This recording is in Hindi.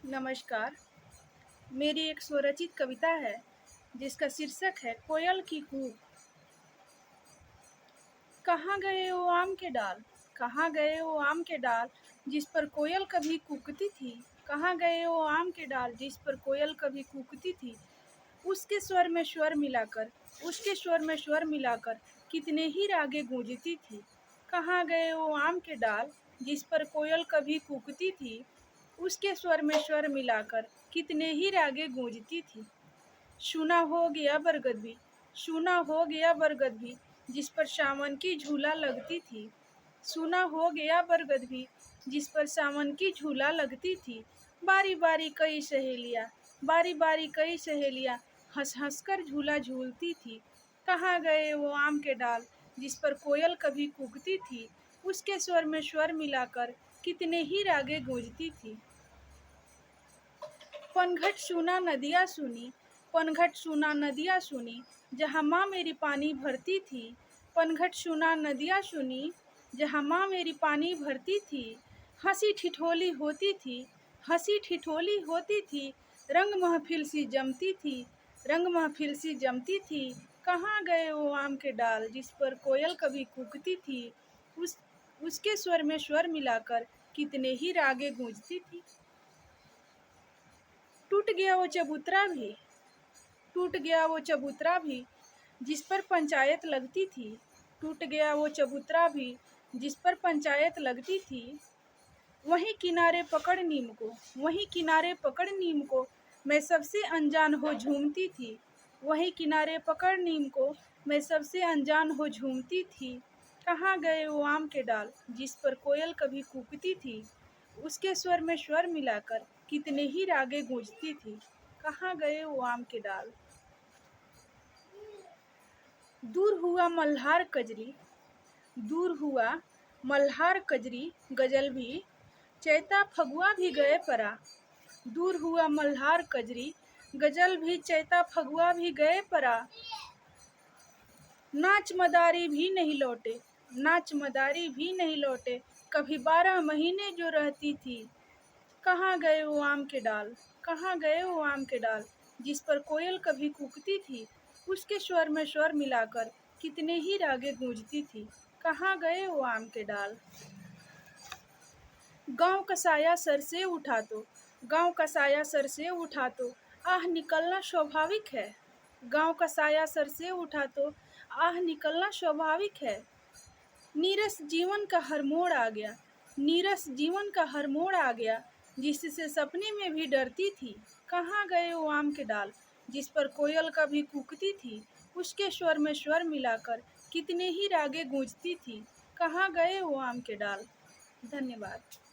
नमस्कार। मेरी एक स्वरचित कविता है जिसका शीर्षक है कोयल की कूक। कहाँ गए वो आम के डाल, कहाँ गए वो आम के डाल, जिस पर कोयल कभी कूकती थी। कहाँ गए वो आम के डाल जिस पर कोयल कभी कूकती थी। उसके स्वर में स्वर मिलाकर, उसके स्वर में स्वर मिलाकर कितने ही रागे गूंजती थी। कहाँ गए वो आम के डाल जिस पर कोयल कभी कूकती थी। उसके स्वर में स्वर मिलाकर कितने ही रागे गूंजती थी। सूना हो गया बरगद भी, सूना हो गया बरगद भी, जिस पर सावन की झूला लगती थी। सूना हो गया बरगद भी, जिस पर सावन की झूला लगती थी। बारी बारी कई सहेलियाँ, बारी बारी कई सहेलियाँ हंस हंस कर झूला झूलती थी। कहाँ गए वो आम के डाल जिस पर कोयल कभी कूकती थी। उसके स्वर में स्वर मिलाकर कितने ही रागे गूंजती थी। पनघट सूना नदियाँ सुनी, पनघट सूना नदियाँ सुनी, जहाँ माँ मेरी पानी भरती थी। पनघट सूना नदियाँ सुनी, जहाँ माँ मेरी पानी भरती थी। हंसी ठिठोली होती थी, हंसी ठिठोली होती थी, रंग महफिल सी जमती थी, रंग महफिल सी जमती थी। कहाँ गए वो आम के डाल जिस पर कोयल कभी कूकती थी। उस उसके स्वर में स्वर मिलाकर कितने ही रागे गूंजती थी। टूट गया वो चबूतरा भी, टूट गया वो चबूतरा भी, जिस पर पंचायत लगती थी। टूट गया वो चबूतरा भी, जिस पर पंचायत लगती थी। वहीं किनारे पकड़ नीम को, वहीं किनारे पकड़ नीम को, मैं सबसे अनजान हो झूमती थी। वहीं किनारे पकड़ नीम को, मैं सबसे अनजान हो झूमती थी। कहाँ गए वो आम के डाल जिस पर कोयल कभी कूकती थी। उसके स्वर में स्वर मिलाकर कितने ही रागे गूंजती थी। कहाँ गए वो आम के डाल। दूर हुआ मल्हार कजरी, दूर हुआ मल्हार कजरी, गजल भी चैता फगुआ भी गए परा। दूर हुआ मल्हार कजरी, गजल भी चैता फगुआ भी गए परा। नाच मदारी भी नहीं लौटे, नाच मदारी भी नहीं लौटे, कभी 12 महीने जो रहती थी। कहाँ गए वो आम के डाल, कहाँ गए वो आम के डाल, जिस पर कोयल कभी कूकती थी। उसके स्वर में स्वर मिलाकर कितने ही रागे गूंजती थी। कहाँ गए वो आम के डाल। गाँव का साया सर से उठा तो, गाँव का साया सर से उठा तो आह निकलना स्वाभाविक है। गाँव का साया सर से उठा तो आह निकलना स्वाभाविक है। नीरस जीवन का हर मोड़ आ गया, नीरस जीवन का हर मोड़ आ गया, जिससे सपने में भी डरती थी। कहाँ गए वो आम के डाल जिस पर कोयल कभी कूकती थी। उसके स्वर में स्वर मिलाकर कितने ही रागे गूंजती थी। कहाँ गए वो आम के डाल। धन्यवाद।